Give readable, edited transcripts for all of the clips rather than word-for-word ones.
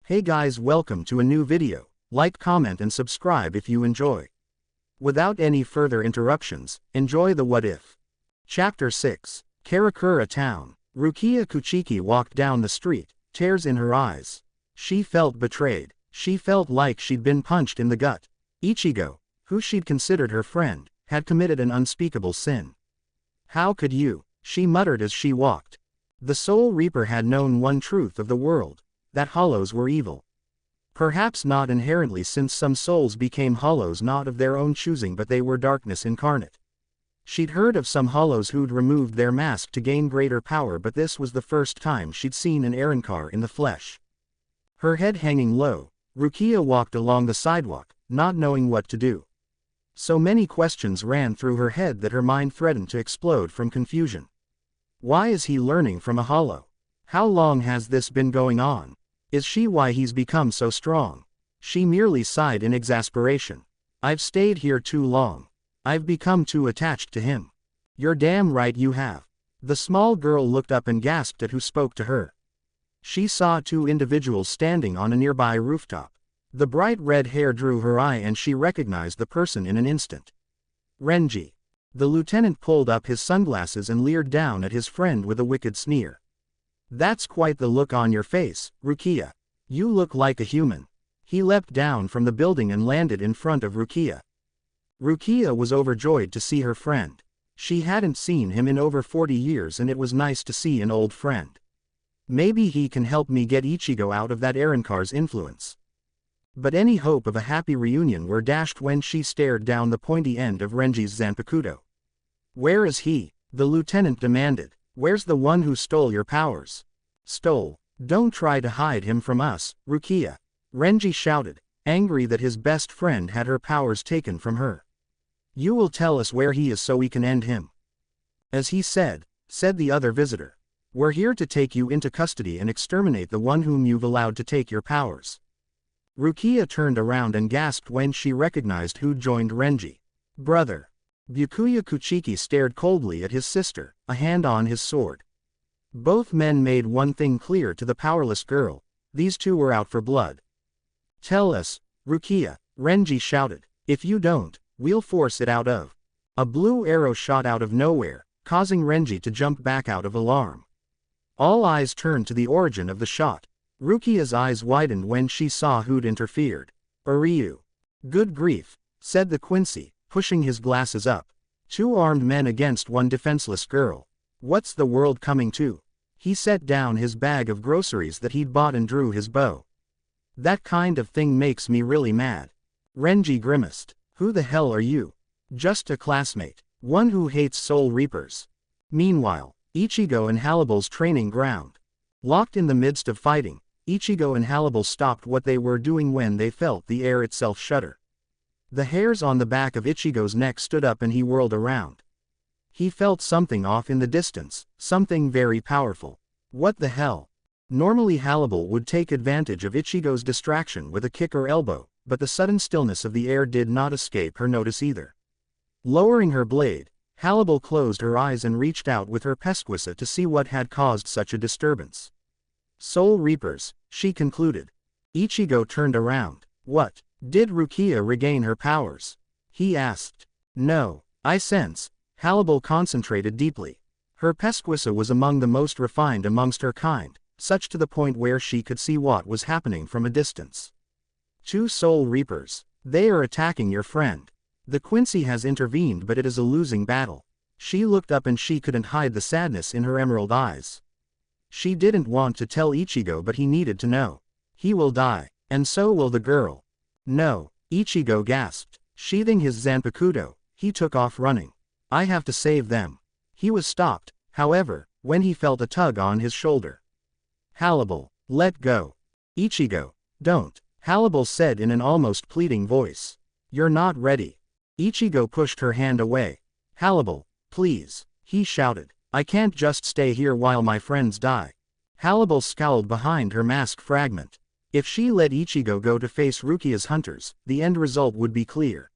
Hey guys, welcome to a new video. Like, comment and subscribe if you enjoy. Without any further interruptions, enjoy the What If. Chapter 6. Karakura Town. Rukia Kuchiki walked down the street, tears in her eyes. She felt betrayed. She felt like she'd been punched in the gut. Ichigo, who she'd considered her friend, had committed an unspeakable sin. How could you? She muttered as she walked. The Soul Reaper had known one truth of the world, that hollows were evil. Perhaps not inherently, since some souls became hollows not of their own choosing, but they were darkness incarnate. She'd heard of some hollows who'd removed their mask to gain greater power, but this was the first time she'd seen an Arrancar in the flesh. Her head hanging low, Rukia walked along the sidewalk, not knowing what to do. So many questions ran through her head that her mind threatened to explode from confusion. Why is he learning from a hollow? How long has this been going on? Is she why he's become so strong? She merely sighed in exasperation. I've stayed here too long. I've become too attached to him. You're damn right you have. The small girl looked up and gasped at who spoke to her. She saw two individuals standing on a nearby rooftop. The bright red hair drew her eye and she recognized the person in an instant. Renji. The lieutenant pulled up his sunglasses and leered down at his friend with a wicked sneer. That's quite the look on your face, Rukia. You look like a human. He leapt down from the building and landed in front of Rukia. Rukia was overjoyed to see her friend. She hadn't seen him in over 40 years and it was nice to see an old friend. Maybe he can help me get Ichigo out of that Arrancar's influence. But any hope of a happy reunion were dashed when she stared down the pointy end of Renji's Zanpakuto. Where is he? The lieutenant demanded. Where's the one who stole your powers? Stole? Don't try to hide him from us, Rukia. Renji shouted, angry that his best friend had her powers taken from her. You will tell us where he is so we can end him. As he said the other visitor. We're here to take you into custody and exterminate the one whom you've allowed to take your powers. Rukia turned around and gasped when she recognized who'd joined Renji. Brother. Byakuya Kuchiki stared coldly at his sister, a hand on his sword. Both men made one thing clear to the powerless girl: these two were out for blood. Tell us, Rukia, Renji shouted. If you don't, we'll force it out of. A blue arrow shot out of nowhere, causing Renji to jump back out of alarm. All eyes turned to the origin of the shot. Rukia's eyes widened when she saw who'd interfered. Ryu. Good grief, said the Quincy, pushing his glasses up. Two armed men against one defenseless girl. What's the world coming to? He set down his bag of groceries that he'd bought and drew his bow. That kind of thing makes me really mad. Renji grimaced. Who the hell are you? Just a classmate. One who hates Soul Reapers. Meanwhile, Ichigo and Harribel's training ground. Locked in the midst of fighting, Ichigo and Harribel stopped what they were doing when they felt the air itself shudder. The hairs on the back of Ichigo's neck stood up and he whirled around. He felt something off in the distance, something very powerful. What the hell? Normally Harribel would take advantage of Ichigo's distraction with a kick or elbow, but the sudden stillness of the air did not escape her notice either. Lowering her blade, Harribel closed her eyes and reached out with her pesquisa to see what had caused such a disturbance. Soul Reapers, she concluded. Ichigo turned around. What? Did Rukia regain her powers? He asked. No, I sense. Harribel concentrated deeply. Her pesquisa was among the most refined amongst her kind, such to the point where she could see what was happening from a distance. Two Soul Reapers. They are attacking your friend. The Quincy has intervened, but it is a losing battle. She looked up and she couldn't hide the sadness in her emerald eyes. She didn't want to tell Ichigo, but he needed to know. He will die, and so will the girl. No, Ichigo gasped. Sheathing his Zanpakuto, he took off running. I have to save them. He was stopped, however, when he felt a tug on his shoulder. Harribel, let go. Ichigo, don't, Harribel said in an almost pleading voice. You're not ready. Ichigo pushed her hand away. Harribel, please, he shouted. I can't just stay here while my friends die. Harribel scowled behind her mask fragment. If she let Ichigo go to face Rukia's hunters, the end result would be clear.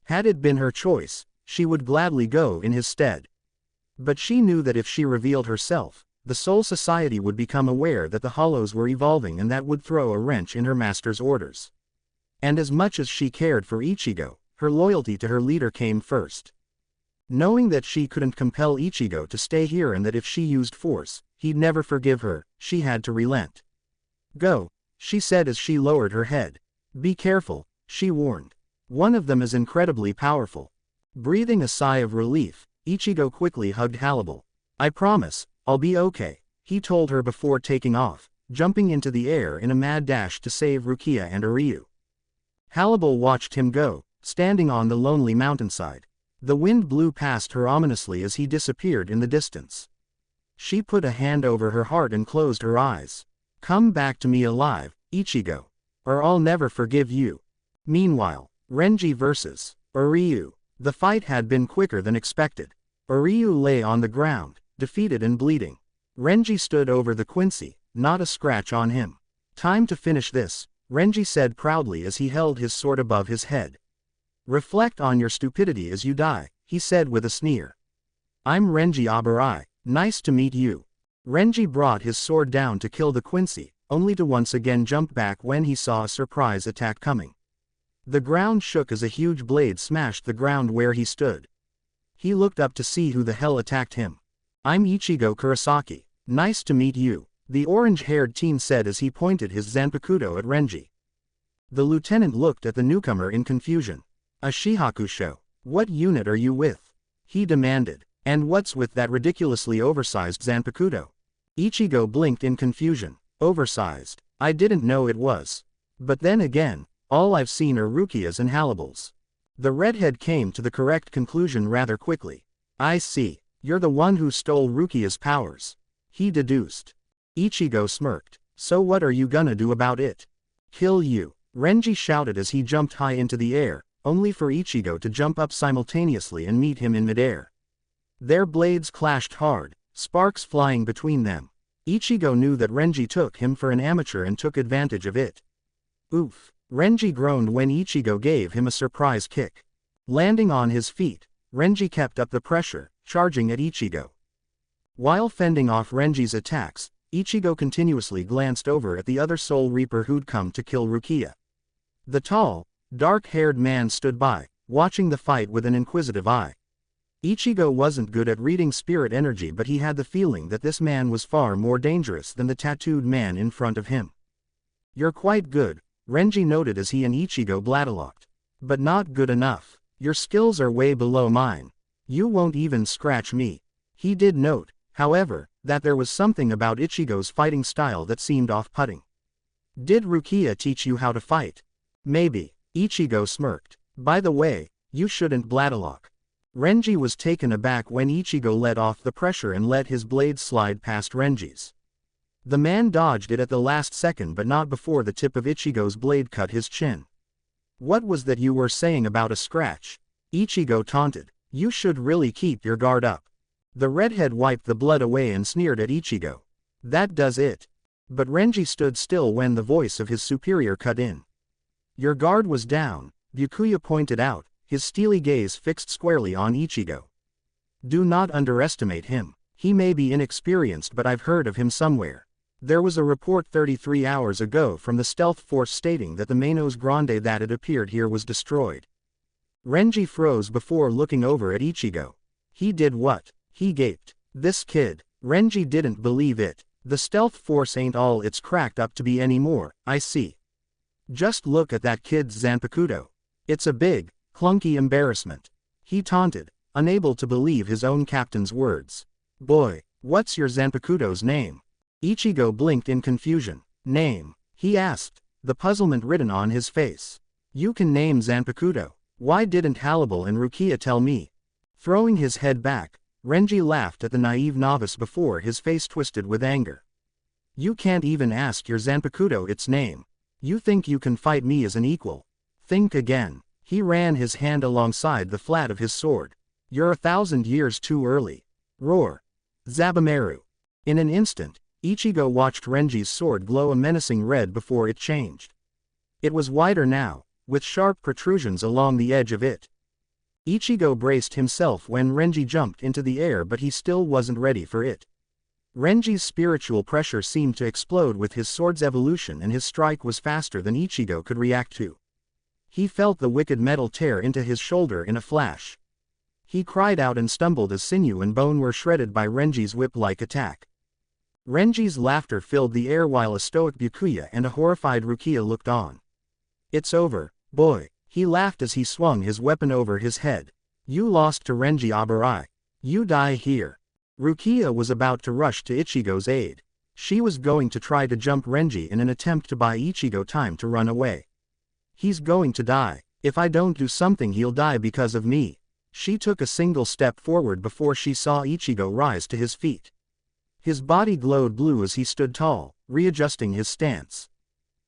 Had it been her choice, she would gladly go in his stead. But she knew that if she revealed herself, the Soul Society would become aware that the Hollows were evolving, and that would throw a wrench in her master's orders. And as much as she cared for Ichigo, her loyalty to her leader came first. Knowing that she couldn't compel Ichigo to stay here and that if she used force, he'd never forgive her, she had to relent. "Go," she said as she lowered her head. "Be careful," she warned. "One of them is incredibly powerful." Breathing a sigh of relief, Ichigo quickly hugged Harribel. "I promise, I'll be okay," he told her before taking off, jumping into the air in a mad dash to save Rukia and Ryu. Harribel watched him go, standing on the lonely mountainside. The wind blew past her ominously as he disappeared in the distance. She put a hand over her heart and closed her eyes. "Come back to me alive, Ichigo, or I'll never forgive you." Meanwhile, Renji vs. Ryu. The fight had been quicker than expected. Ryu lay on the ground, defeated and bleeding. Renji stood over the Quincy, not a scratch on him. "Time to finish this," Renji said proudly as he held his sword above his head. "Reflect on your stupidity as you die," he said with a sneer. "I'm Renji Abarai, nice to meet you." Renji brought his sword down to kill the Quincy, only to once again jump back when he saw a surprise attack coming. The ground shook as a huge blade smashed the ground where he stood. He looked up to see who the hell attacked him. "I'm Ichigo Kurosaki, nice to meet you," the orange-haired teen said as he pointed his Zanpakuto at Renji. The lieutenant looked at the newcomer in confusion. "A Shihakusho, what unit are you with?" he demanded. "And what's with that ridiculously oversized Zanpakuto?" Ichigo blinked in confusion. "Oversized? I didn't know it was. But then again, all I've seen are Rukia's and Harribel's." The redhead came to the correct conclusion rather quickly. "I see, you're the one who stole Rukia's powers," he deduced. Ichigo smirked. "So what are you gonna do about it?" "Kill you," Renji shouted as he jumped high into the air, only for Ichigo to jump up simultaneously and meet him in midair. Their blades clashed hard, sparks flying between them. Ichigo knew that Renji took him for an amateur and took advantage of it. "Oof," Renji groaned when Ichigo gave him a surprise kick. Landing on his feet, Renji kept up the pressure, charging at Ichigo. While fending off Renji's attacks, Ichigo continuously glanced over at the other Soul Reaper who'd come to kill Rukia. The tall, dark-haired man stood by, watching the fight with an inquisitive eye. Ichigo wasn't good at reading spirit energy, but he had the feeling that this man was far more dangerous than the tattooed man in front of him. "You're quite good," Renji noted as he and Ichigo bladalocked. "But not good enough. Your skills are way below mine. You won't even scratch me." He did note, however, that there was something about Ichigo's fighting style that seemed off-putting. "Did Rukia teach you how to fight?" "Maybe," Ichigo smirked. "By the way, you shouldn't bladalock." Renji was taken aback when Ichigo let off the pressure and let his blade slide past Renji's. The man dodged it at the last second, but not before the tip of Ichigo's blade cut his chin. "What was that you were saying about a scratch?" Ichigo taunted. "You should really keep your guard up." The redhead wiped the blood away and sneered at Ichigo. "That does it." But Renji stood still when the voice of his superior cut in. "Your guard was down," Byakuya pointed out, his steely gaze fixed squarely on Ichigo. "Do not underestimate him. He may be inexperienced, but I've heard of him somewhere. There was a report 33 hours ago from the stealth force stating that the Manos Grande that had appeared here was destroyed." Renji froze before looking over at Ichigo. "He did what?" he gaped. "This kid." Renji didn't believe it. "The stealth force ain't all it's cracked up to be anymore, I see. Just look at that kid's Zanpakuto. It's a big, clunky embarrassment," he taunted, unable to believe his own captain's words. "Boy, what's your Zanpakuto's name?" Ichigo blinked in confusion. "Name?" he asked, the puzzlement written on his face. "You can name Zanpakuto. Why didn't Harribel and Rukia tell me?" Throwing his head back, Renji laughed at the naive novice before his face twisted with anger. "You can't even ask your Zanpakuto its name. You think you can fight me as an equal? Think again." He ran his hand alongside the flat of his sword. "You're 1,000 years too early." Roar. Zabumaru. In an instant, Ichigo watched Renji's sword glow a menacing red before it changed. It was wider now, with sharp protrusions along the edge of it. Ichigo braced himself when Renji jumped into the air, but he still wasn't ready for it. Renji's spiritual pressure seemed to explode with his sword's evolution, and his strike was faster than Ichigo could react to. He felt the wicked metal tear into his shoulder in a flash. He cried out and stumbled as sinew and bone were shredded by Renji's whip-like attack. Renji's laughter filled the air while a stoic Byakuya and a horrified Rukia looked on. "It's over, boy," he laughed as he swung his weapon over his head. "You lost to Renji Abarai. You die here." Rukia was about to rush to Ichigo's aid. She was going to try to jump Renji in an attempt to buy Ichigo time to run away. "He's going to die. If I don't do something, he'll die because of me." She took a single step forward before she saw Ichigo rise to his feet. His body glowed blue as he stood tall, readjusting his stance.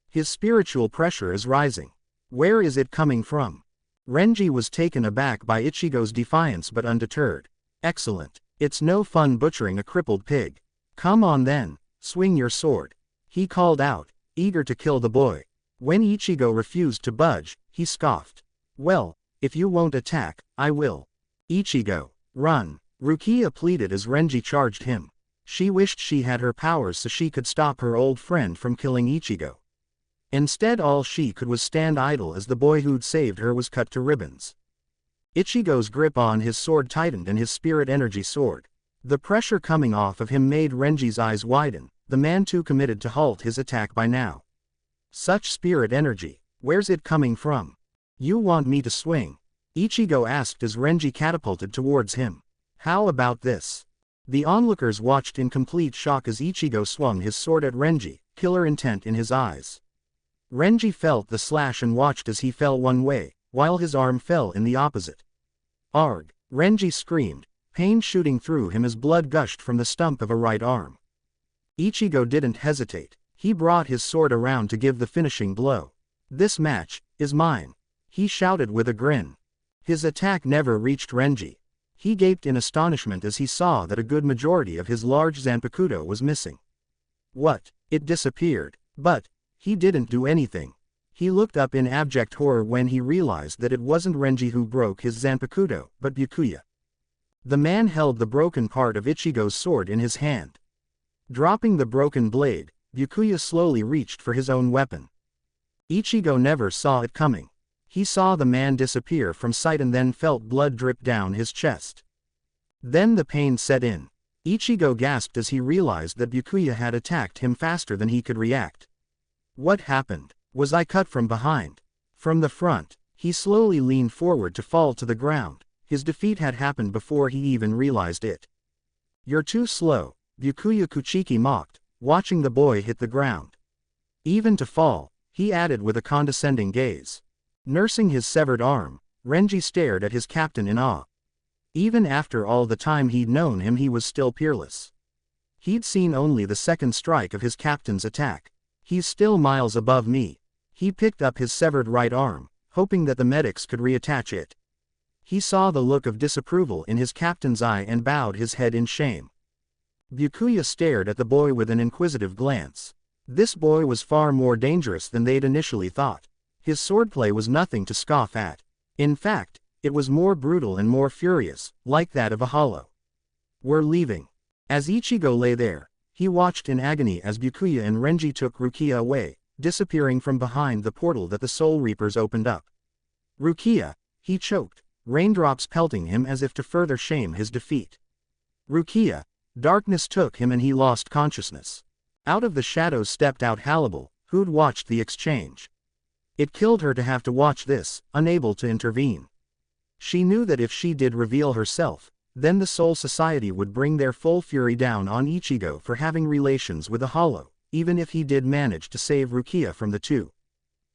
His spiritual pressure is rising. Where is it coming from? Renji was taken aback by Ichigo's defiance but undeterred. "Excellent. It's no fun butchering a crippled pig. Come on then, swing your sword," he called out, eager to kill the boy. When Ichigo refused to budge, he scoffed. "Well, if you won't attack, I will." "Ichigo, run," Rukia pleaded as Renji charged him. She wished she had her powers so she could stop her old friend from killing Ichigo. Instead, all she could was stand idle as the boy who'd saved her was cut to ribbons. Ichigo's grip on his sword tightened and his spirit energy soared. The pressure coming off of him made Renji's eyes widen, the man too committed to halt his attack by now. Such spirit energy, where's it coming from? "You want me to swing?" Ichigo asked as Renji catapulted towards him. "How about this?" The onlookers watched in complete shock as Ichigo swung his sword at Renji, killer intent in his eyes. Renji felt the slash and watched as he fell one way, while his arm fell in the opposite. "Arg!" Renji screamed, pain shooting through him as blood gushed from the stump of a right arm. Ichigo didn't hesitate. He brought his sword around to give the finishing blow. "This match is mine," he shouted with a grin. His attack never reached Renji. He gaped in astonishment as he saw that a good majority of his large Zanpakuto was missing. What? It disappeared. But he didn't do anything. He looked up in abject horror when he realized that it wasn't Renji who broke his Zanpakuto, but Byakuya. The man held the broken part of Ichigo's sword in his hand. Dropping the broken blade, Byakuya slowly reached for his own weapon. Ichigo never saw it coming. He saw the man disappear from sight and then felt blood drip down his chest. Then the pain set in. Ichigo gasped as he realized that Byakuya had attacked him faster than he could react. What happened? Was I cut from behind? From the front? He slowly leaned forward to fall to the ground. His defeat had happened before he even realized it. "You're too slow," Byakuya Kuchiki mocked, watching the boy hit the ground. "Even to fall," he added with a condescending gaze. Nursing his severed arm, Renji stared at his captain in awe. Even after all the time he'd known him, he was still peerless. He'd seen only the second strike of his captain's attack. "He's still miles above me." He picked up his severed right arm, hoping that the medics could reattach it. He saw the look of disapproval in his captain's eye and bowed his head in shame. Byakuya stared at the boy with an inquisitive glance. This boy was far more dangerous than they'd initially thought. His swordplay was nothing to scoff at. In fact, it was more brutal and more furious, like that of a hollow. "We're leaving." As Ichigo lay there, he watched in agony as Byakuya and Renji took Rukia away, disappearing from behind the portal that the Soul Reapers opened up. "Rukia," he choked, raindrops pelting him as if to further shame his defeat. "Rukia." Darkness took him and he lost consciousness. Out of the shadows stepped out Harribel, who'd watched the exchange. It killed her to have to watch this, unable to intervene. She knew that if she did reveal herself, then the Soul Society would bring their full fury down on Ichigo for having relations with a hollow, even if he did manage to save Rukia from the two.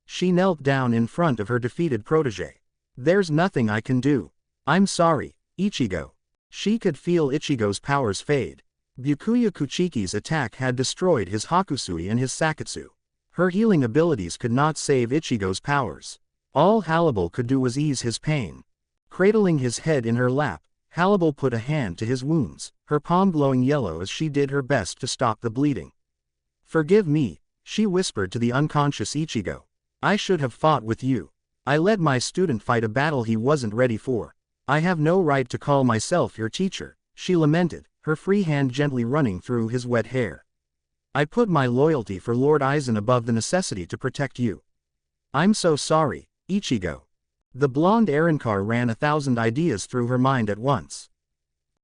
She knelt down in front of her defeated protégé. "There's nothing I can do. I'm sorry, Ichigo." She could feel Ichigo's powers fade. Byakuya Kuchiki's attack had destroyed his Hakusui and his Sakatsu. Her healing abilities could not save Ichigo's powers. All Harribel could do was ease his pain. Cradling his head in her lap, Harribel put a hand to his wounds, her palm glowing yellow as she did her best to stop the bleeding. "Forgive me," she whispered to the unconscious Ichigo. "I should have fought with you. I let my student fight a battle he wasn't ready for. I have no right to call myself your teacher," she lamented, her free hand gently running through his wet hair. I put my loyalty for Lord Aizen above the necessity to protect you. I'm so sorry, Ichigo. The blonde Arrancar ran 1,000 ideas through her mind at once.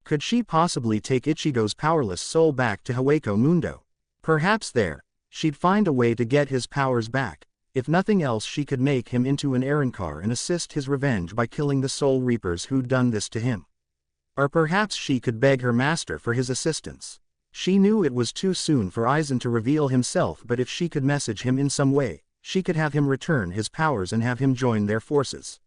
Could she possibly take Ichigo's powerless soul back to Hueco Mundo? Perhaps there, she'd find a way to get his powers back. If nothing else, she could make him into an Arrancar and assist his revenge by killing the Soul Reapers who'd done this to him. Or perhaps she could beg her master for his assistance. She knew it was too soon for Aizen to reveal himself, but if she could message him in some way, she could have him return his powers and have him join their forces.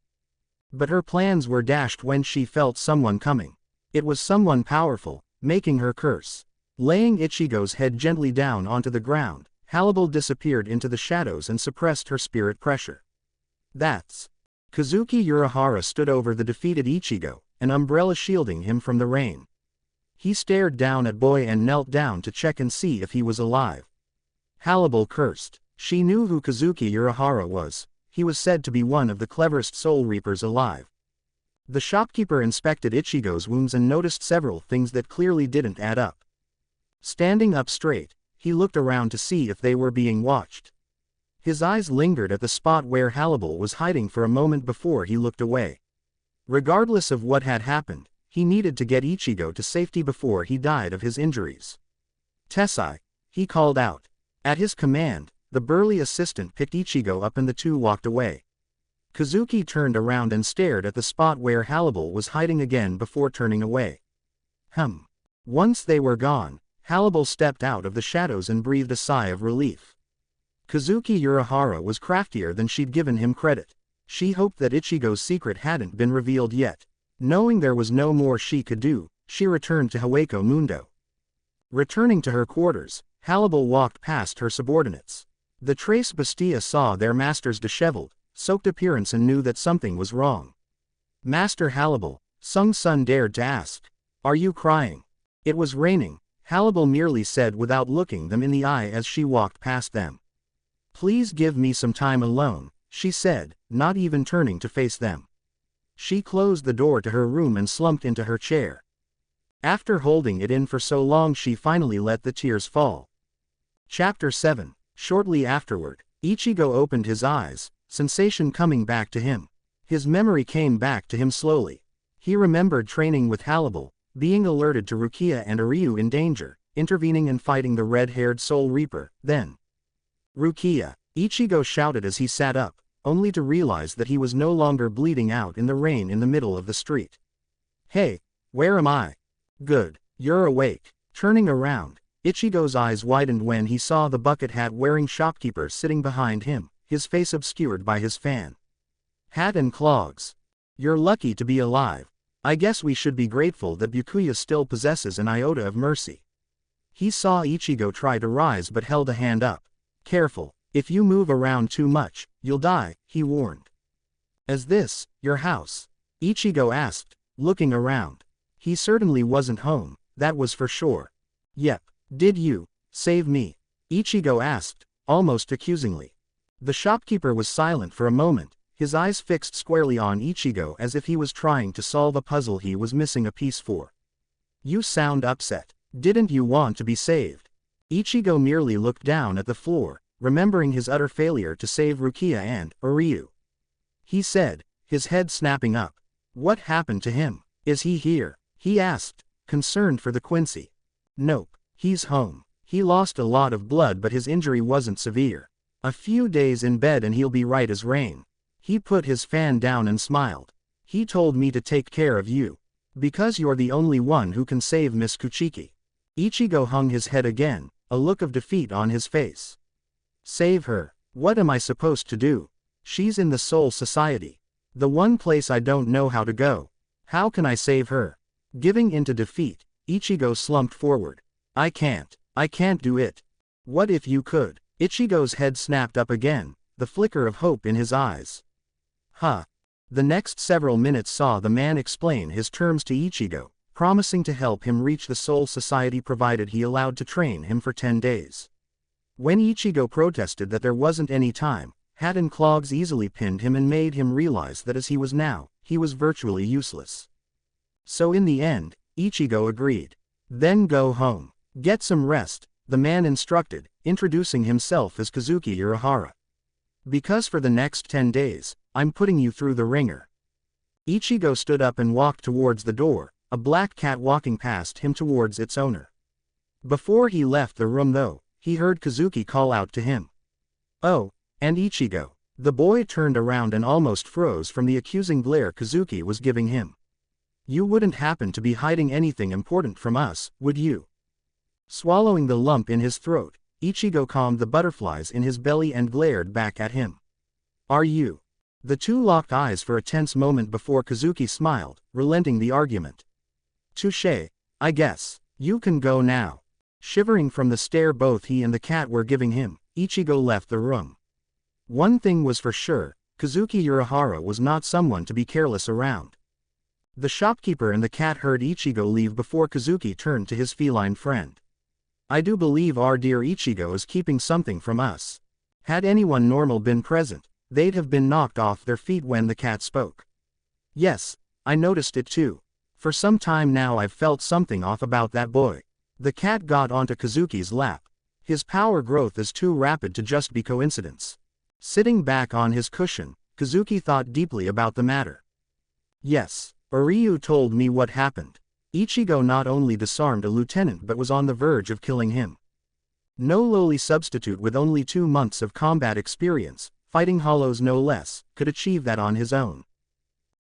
But her plans were dashed when she felt someone coming. It was someone powerful, making her curse. Laying Ichigo's head gently down onto the ground, Harribel disappeared into the shadows and suppressed her spirit pressure. That's. Kazuki Urahara stood over the defeated Ichigo, an umbrella shielding him from the rain. He stared down at Boy and knelt down to check and see if he was alive. Harribel cursed. She knew who Kazuki Urahara was. He was said to be one of the cleverest Soul Reapers alive. The shopkeeper inspected Ichigo's wounds and noticed several things that clearly didn't add up. Standing up straight, he looked around to see if they were being watched. His eyes lingered at the spot where Harribel was hiding for a moment before he looked away. Regardless of what had happened, he needed to get Ichigo to safety before he died of his injuries. Tessai, he called out. At his command, the burly assistant picked Ichigo up and the two walked away. Kazuki turned around and stared at the spot where Harribel was hiding again before turning away. Once they were gone, Harribel stepped out of the shadows and breathed a sigh of relief. Kazuki Urahara was craftier than she'd given him credit. She hoped that Ichigo's secret hadn't been revealed yet. Knowing there was no more she could do, she returned to Hueco Mundo. Returning to her quarters, Harribel walked past her subordinates. The Tres Bestia saw their master's disheveled, soaked appearance and knew that something was wrong. Master Harribel, Sung Sun dared to ask. Are you crying? It was raining, Harribel merely said without looking them in the eye as she walked past them. Please give me some time alone, she said, not even turning to face them. She closed the door to her room and slumped into her chair. After holding it in for so long, she finally let the tears fall. Chapter 7. Shortly afterward, Ichigo opened his eyes, sensation coming back to him. His memory came back to him slowly. He remembered training with Harribel, being alerted to Rukia and Ryu in danger, intervening and fighting the red-haired Soul Reaper. Then, Rukia, Ichigo shouted as he sat up, only to realize that he was no longer bleeding out in the rain in the middle of the street. Hey, where am I? Good, you're awake. Turning around, Ichigo's eyes widened when he saw the bucket hat-wearing shopkeeper sitting behind him, his face obscured by his fan. Hat and clogs. You're lucky to be alive. I guess we should be grateful that Byakuya still possesses an iota of mercy. He saw Ichigo try to rise but held a hand up. Careful, if you move around too much, you'll die, he warned. Is this your house? Ichigo asked, looking around. He certainly wasn't home, that was for sure. Yep. Did you save me? Ichigo asked, almost accusingly. The shopkeeper was silent for a moment, his eyes fixed squarely on Ichigo as if he was trying to solve a puzzle he was missing a piece for. You sound upset. Didn't you want to be saved? Ichigo merely looked down at the floor, remembering his utter failure to save Rukia and Ryu. He said, his head snapping up. What happened to him? Is he here? He asked, concerned for the Quincy. Nope. He's home. He lost a lot of blood but his injury wasn't severe. A few days in bed and he'll be right as rain. He put his fan down and smiled. He told me to take care of you. Because you're the only one who can save Miss Kuchiki. Ichigo hung his head again, a look of defeat on his face. Save her. What am I supposed to do? She's in the Soul Society. The one place I don't know how to go. How can I save her? Giving into defeat, Ichigo slumped forward. I can't do it. What if you could? Ichigo's head snapped up again, the flicker of hope in his eyes. The next several minutes saw the man explain his terms to Ichigo, promising to help him reach the Soul Society provided he allowed to train him for 10 days. When Ichigo protested that there wasn't any time, Hat and Clogs easily pinned him and made him realize that as he was now, he was virtually useless. So in the end, Ichigo agreed. Then go home. Get some rest, the man instructed, introducing himself as Kazuki Urahara. Because for the next 10 days, I'm putting you through the ringer. Ichigo stood up and walked towards the door, a black cat walking past him towards its owner. Before he left the room though, he heard Kazuki call out to him. Oh, and Ichigo. The boy turned around and almost froze from the accusing glare Kazuki was giving him. You wouldn't happen to be hiding anything important from us, would you? Swallowing the lump in his throat, Ichigo calmed the butterflies in his belly and glared back at him. Are you? The two locked eyes for a tense moment before Kazuki smiled, relenting the argument. Touché, I guess. You can go now. Shivering from the stare both he and the cat were giving him, Ichigo left the room. One thing was for sure, Kazuki Urahara was not someone to be careless around. The shopkeeper and the cat heard Ichigo leave before Kazuki turned to his feline friend. I do believe our dear Ichigo is keeping something from us. Had anyone normal been present, they'd have been knocked off their feet when the cat spoke. Yes, I noticed it too. For some time now I've felt something off about that boy. The cat got onto Kazuki's lap. His power growth is too rapid to just be coincidence. Sitting back on his cushion, Kazuki thought deeply about the matter. Yes, Uryu told me what happened. Ichigo not only disarmed a lieutenant but was on the verge of killing him. No lowly substitute with only 2 months of combat experience, fighting hollows no less, could achieve that on his own.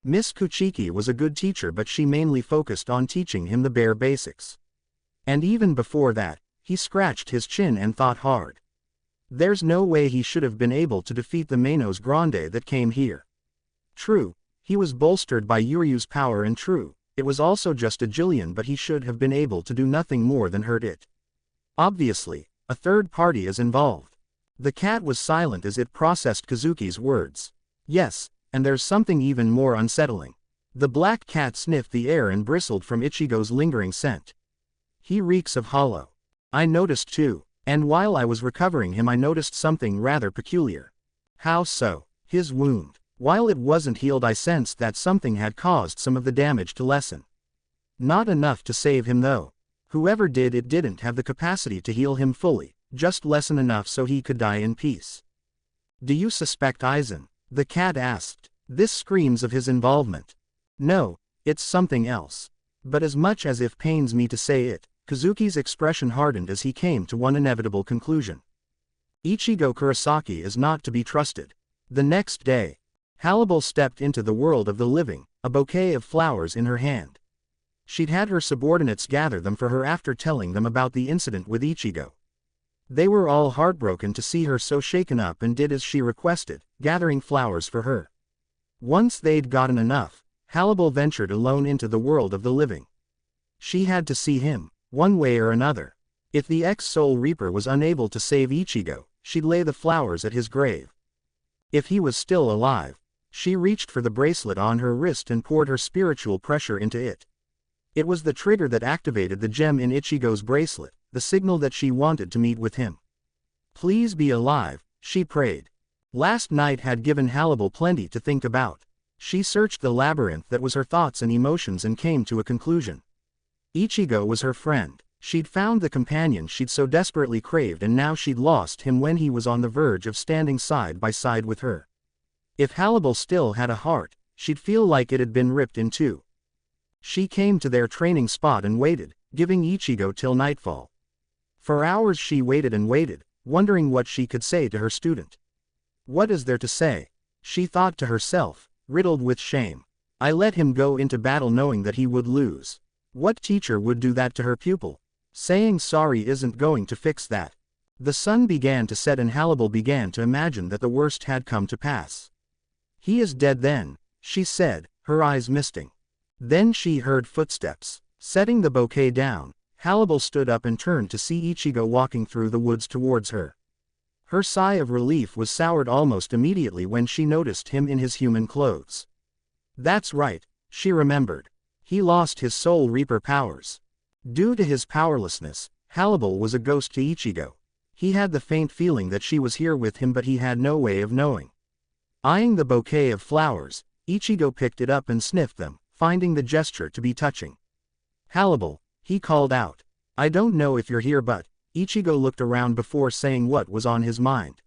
Miss Kuchiki was a good teacher but she mainly focused on teaching him the bare basics. And even before that, he scratched his chin and thought hard. There's no way he should have been able to defeat the Manos Grande that came here. True, he was bolstered by Uryu's power and true, it was also just a Jillian but he should have been able to do nothing more than hurt it. Obviously, a third party is involved. The cat was silent as it processed Kazuki's words. Yes, and there's something even more unsettling. The black cat sniffed the air and bristled from Ichigo's lingering scent. He reeks of hollow. I noticed too. And while I was recovering him I noticed something rather peculiar. How so? His wound. While it wasn't healed I sensed that something had caused some of the damage to lessen. Not enough to save him though. Whoever did it didn't have the capacity to heal him fully, just lessen enough so he could die in peace. Do you suspect Aizen? The cat asked. This screams of his involvement. No, it's something else. But as much as it pains me to say it, Kazuki's expression hardened as he came to one inevitable conclusion. Ichigo Kurosaki is not to be trusted. The next day, Harribel stepped into the world of the living, a bouquet of flowers in her hand. She'd had her subordinates gather them for her after telling them about the incident with Ichigo. They were all heartbroken to see her so shaken up and did as she requested, gathering flowers for her. Once they'd gotten enough, Harribel ventured alone into the world of the living. She had to see him, one way or another. If the ex-Soul Reaper was unable to save Ichigo, she'd lay the flowers at his grave. If he was still alive, she reached for the bracelet on her wrist and poured her spiritual pressure into it. It was the trigger that activated the gem in Ichigo's bracelet, the signal that she wanted to meet with him. Please be alive, she prayed. Last night had given Harribel plenty to think about. She searched the labyrinth that was her thoughts and emotions and came to a conclusion. Ichigo was her friend. She'd found the companion she'd so desperately craved and now she'd lost him when he was on the verge of standing side by side with her. If Harribel still had a heart, she'd feel like it had been ripped in two. She came to their training spot and waited, giving Ichigo till nightfall. For hours she waited and waited, wondering what she could say to her student. What is there to say? She thought to herself, riddled with shame. I let him go into battle knowing that he would lose. What teacher would do that to her pupil? Saying sorry isn't going to fix that. The sun began to set and Harribel began to imagine that the worst had come to pass. He is dead then, she said, her eyes misting. Then she heard footsteps. Setting the bouquet down, Harribel stood up and turned to see Ichigo walking through the woods towards her. Her sigh of relief was soured almost immediately when she noticed him in his human clothes. That's right, she remembered. He lost his Soul Reaper powers. Due to his powerlessness, Harribel was a ghost to Ichigo. He had the faint feeling that she was here with him but he had no way of knowing. Eyeing the bouquet of flowers, Ichigo picked it up and sniffed them, finding the gesture to be touching. Harribel, he called out. I don't know if you're here, but Ichigo looked around before saying what was on his mind.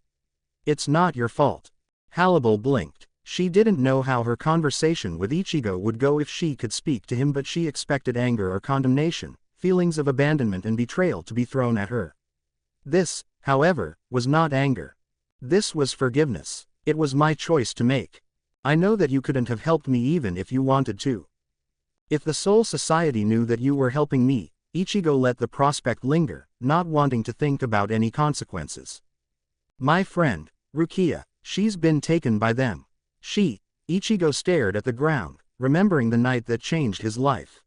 It's not your fault. Harribel blinked. She didn't know how her conversation with Ichigo would go if she could speak to him, but she expected anger or condemnation, feelings of abandonment and betrayal to be thrown at her. This, however, was not anger. This was forgiveness. It was my choice to make. I know that you couldn't have helped me even if you wanted to. If the Soul Society knew that you were helping me, Ichigo let the prospect linger, not wanting to think about any consequences. My friend, Rukia, she's been taken by them. Ichigo stared at the ground, remembering the night that changed his life.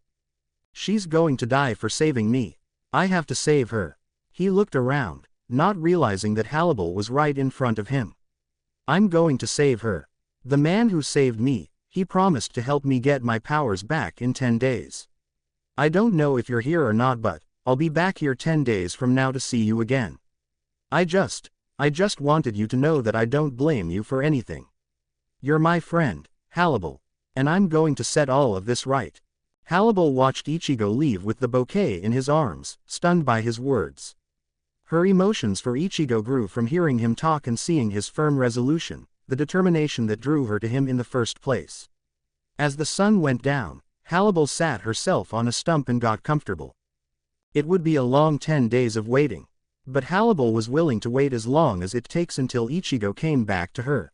She's going to die for saving me. I have to save her. He looked around, not realizing that Harribel was right in front of him. I'm going to save her. The man who saved me, he promised to help me get my powers back in 10 days. I don't know if you're here or not, but I'll be back here 10 days from now to see you again. I just wanted you to know that I don't blame you for anything. You're my friend, Harribel, and I'm going to set all of this right. Harribel watched Ichigo leave with the bouquet in his arms, stunned by his words. Her emotions for Ichigo grew from hearing him talk and seeing his firm resolution, the determination that drew her to him in the first place. As the sun went down, Harribel sat herself on a stump and got comfortable. It would be a long 10 days of waiting, but Harribel was willing to wait as long as it takes until Ichigo came back to her.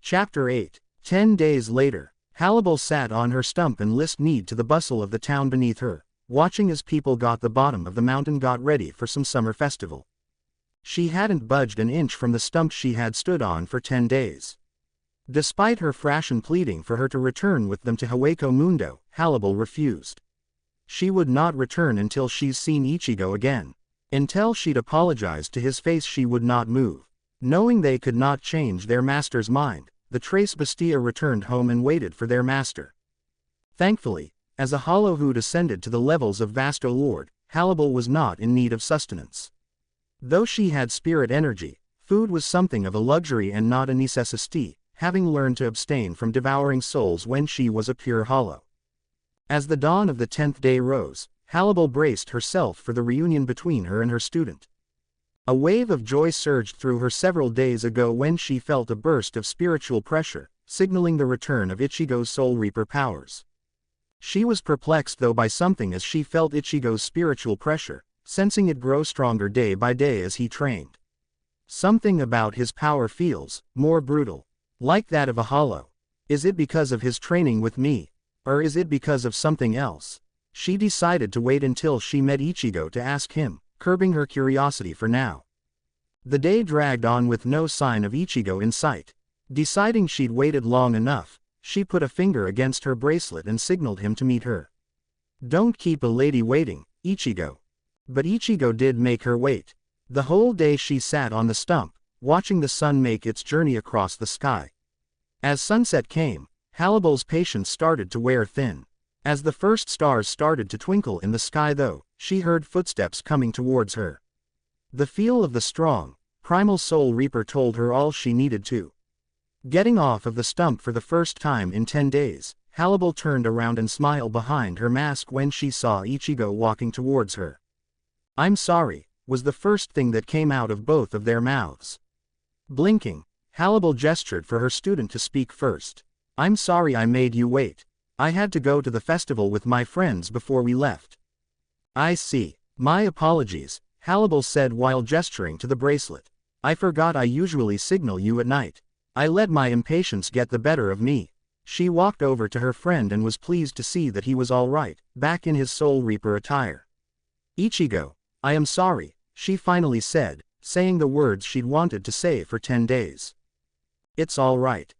Chapter 8. 10 days later, Harribel sat on her stump and listened to the bustle of the town beneath her, watching as people got the bottom of the mountain got ready for some summer festival. She hadn't budged an inch from the stump she had stood on for 10 days. Despite her Frashin pleading for her to return with them to Hueco Mundo, Harribel refused. She would not return until she's seen Ichigo again. Until she'd apologized to his face, she would not move. Knowing they could not change their master's mind, the Tres Bestia returned home and waited for their master. Thankfully, as a hollow who'd ascended to the levels of Vasto Lord, Harribel was not in need of sustenance. Though she had spirit energy, food was something of a luxury and not a necessity, having learned to abstain from devouring souls when she was a pure hollow. As the dawn of the 10th day rose, Harribel braced herself for the reunion between her and her student. A wave of joy surged through her several days ago when she felt a burst of spiritual pressure, signaling the return of Ichigo's Soul Reaper powers. She was perplexed though by something as she felt Ichigo's spiritual pressure, sensing it grow stronger day by day as he trained. Something about his power feels more brutal, like that of a hollow. Is it because of his training with me, or is it because of something else? She decided to wait until she met Ichigo to ask him, curbing her curiosity for now. The day dragged on with no sign of Ichigo in sight. Deciding she'd waited long enough, she put a finger against her bracelet and signaled him to meet her. Don't keep a lady waiting, Ichigo. But Ichigo did make her wait. The whole day she sat on the stump, watching the sun make its journey across the sky. As sunset came, Harribel's patience started to wear thin. As the first stars started to twinkle in the sky though, she heard footsteps coming towards her. The feel of the strong, primal Soul Reaper told her all she needed to. Getting off of the stump for the first time in 10 days, Harribel turned around and smiled behind her mask when she saw Ichigo walking towards her. I'm sorry, was the first thing that came out of both of their mouths. Blinking, Harribel gestured for her student to speak first. I'm sorry I made you wait. I had to go to the festival with my friends before we left. I see. My apologies, Harribel said while gesturing to the bracelet. I forgot I usually signal you at night. I let my impatience get the better of me. She walked over to her friend and was pleased to see that he was all right, back in his Soul Reaper attire. Ichigo, I am sorry, she finally said, saying the words she'd wanted to say for 10 days. It's all right.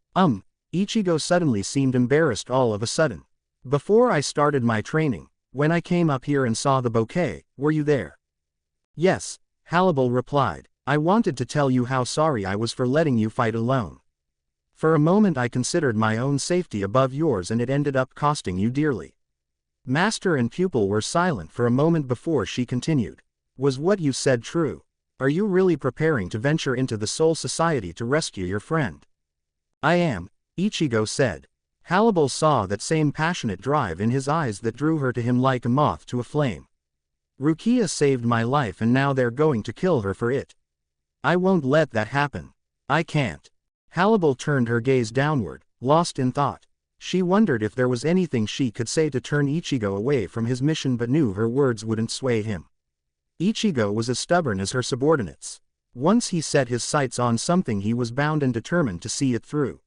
Ichigo suddenly seemed embarrassed all of a sudden. Before I started my training, when I came up here and saw the bouquet, were you there? Yes, Harribel replied. I wanted to tell you how sorry I was for letting you fight alone. For a moment I considered my own safety above yours and it ended up costing you dearly. Master and pupil were silent for a moment before she continued. Was what you said true? Are you really preparing to venture into the Soul Society to rescue your friend? I am, Ichigo said. Harribel saw that same passionate drive in his eyes that drew her to him like a moth to a flame. Rukia saved my life and now they're going to kill her for it. I won't let that happen. I can't. Harribel turned her gaze downward, lost in thought. She wondered if there was anything she could say to turn Ichigo away from his mission but knew her words wouldn't sway him. Ichigo was as stubborn as her subordinates. Once he set his sights on something he was bound and determined to see it through.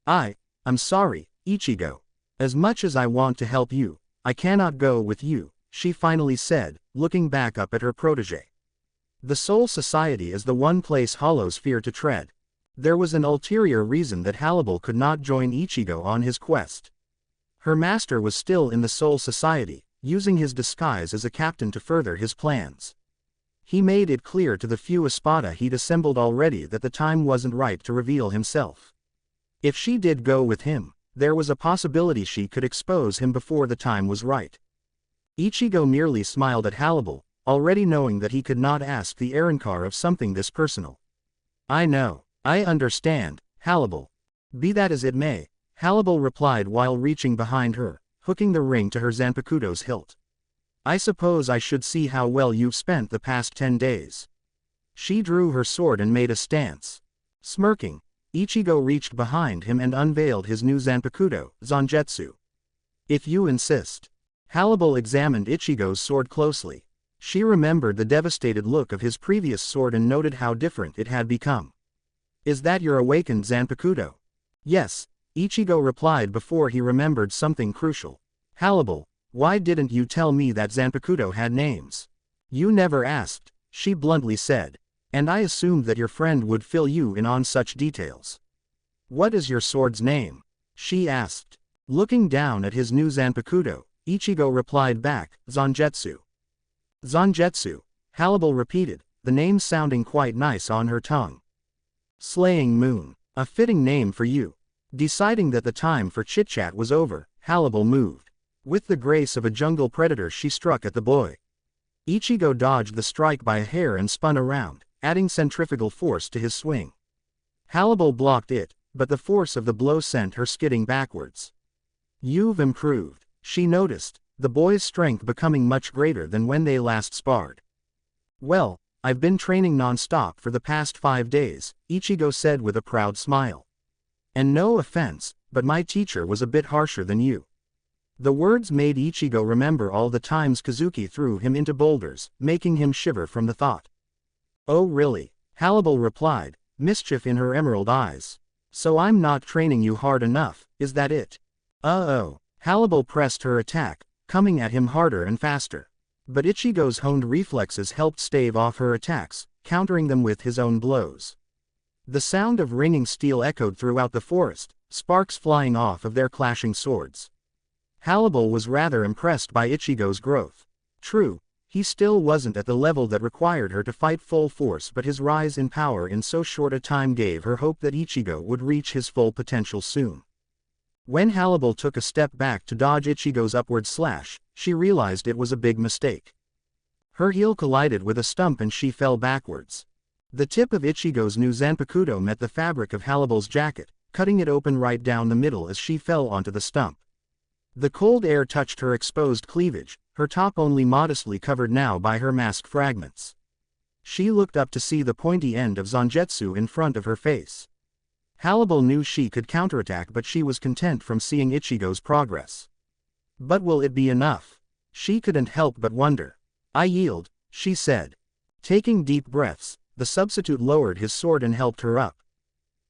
I'm sorry, Ichigo. As much as I want to help you, I cannot go with you, she finally said, looking back up at her protege. The Soul Society is the one place Hollows fear to tread. There was an ulterior reason that Harribel could not join Ichigo on his quest. Her master was still in the Soul Society, using his disguise as a captain to further his plans. He made it clear to the few Espada he'd assembled already that the time wasn't right to reveal himself. If she did go with him, there was a possibility she could expose him before the time was right. Ichigo merely smiled at Harribel, already knowing that he could not ask the Arrancar of something this personal. I know. I understand, Harribel. Be that as it may, Harribel replied while reaching behind her, hooking the ring to her Zanpakuto's hilt. I suppose I should see how well you've spent the past 10 days. She drew her sword and made a stance. Smirking, Ichigo reached behind him and unveiled his new Zanpakuto, Zangetsu. If you insist. Harribel examined Ichigo's sword closely. She remembered the devastated look of his previous sword and noted how different it had become. Is that your awakened Zanpakuto? Yes, Ichigo replied before he remembered something crucial. Harribel, why didn't you tell me that Zanpakuto had names? You never asked, she bluntly said. And I assumed that your friend would fill you in on such details. What is your sword's name? She asked. Looking down at his new Zanpakuto, Ichigo replied back, Zangetsu. Zangetsu, Harribel repeated, the name sounding quite nice on her tongue. Slaying Moon, a fitting name for you. Deciding that the time for chit-chat was over, Harribel moved. With the grace of a jungle predator she struck at the boy. Ichigo dodged the strike by a hair and spun around, adding centrifugal force to his swing. Harribel blocked it, but the force of the blow sent her skidding backwards. You've improved, she noticed, the boy's strength becoming much greater than when they last sparred. Well, I've been training non-stop for the past 5 days, Ichigo said with a proud smile. And no offense, but my teacher was a bit harsher than you. The words made Ichigo remember all the times Kazuki threw him into boulders, making him shiver from the thought. Oh really? Harribel replied, mischief in her emerald eyes. So I'm not training you hard enough, is that it? Uh-oh. Harribel pressed her attack, coming at him harder and faster. But Ichigo's honed reflexes helped stave off her attacks, countering them with his own blows. The sound of ringing steel echoed throughout the forest, sparks flying off of their clashing swords. Harribel was rather impressed by Ichigo's growth. True, he still wasn't at the level that required her to fight full force, but his rise in power in so short a time gave her hope that Ichigo would reach his full potential soon. When Harribel took a step back to dodge Ichigo's upward slash, she realized it was a big mistake. Her heel collided with a stump and she fell backwards. The tip of Ichigo's new Zanpakuto met the fabric of Harribel's jacket, cutting it open right down the middle as she fell onto the stump. The cold air touched her exposed cleavage, her top only modestly covered now by her mask fragments. She looked up to see the pointy end of Zangetsu in front of her face. Harribel knew she could counterattack, but she was content from seeing Ichigo's progress. But will it be enough? She couldn't help but wonder. I yield, she said. Taking deep breaths, the substitute lowered his sword and helped her up.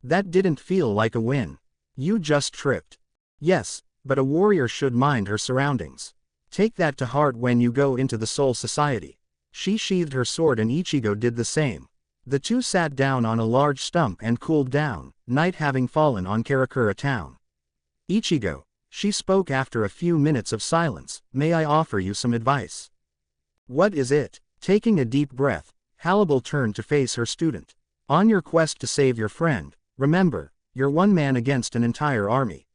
That didn't feel like a win. You just tripped. Yes, but a warrior should mind her surroundings. Take that to heart when you go into the Soul Society. She sheathed her sword and Ichigo did the same. The two sat down on a large stump and cooled down, night having fallen on Karakura town. Ichigo, she spoke after a few minutes of silence, may I offer you some advice? What is it? Taking a deep breath, Harribel turned to face her student. On your quest to save your friend, remember, you're one man against an entire army.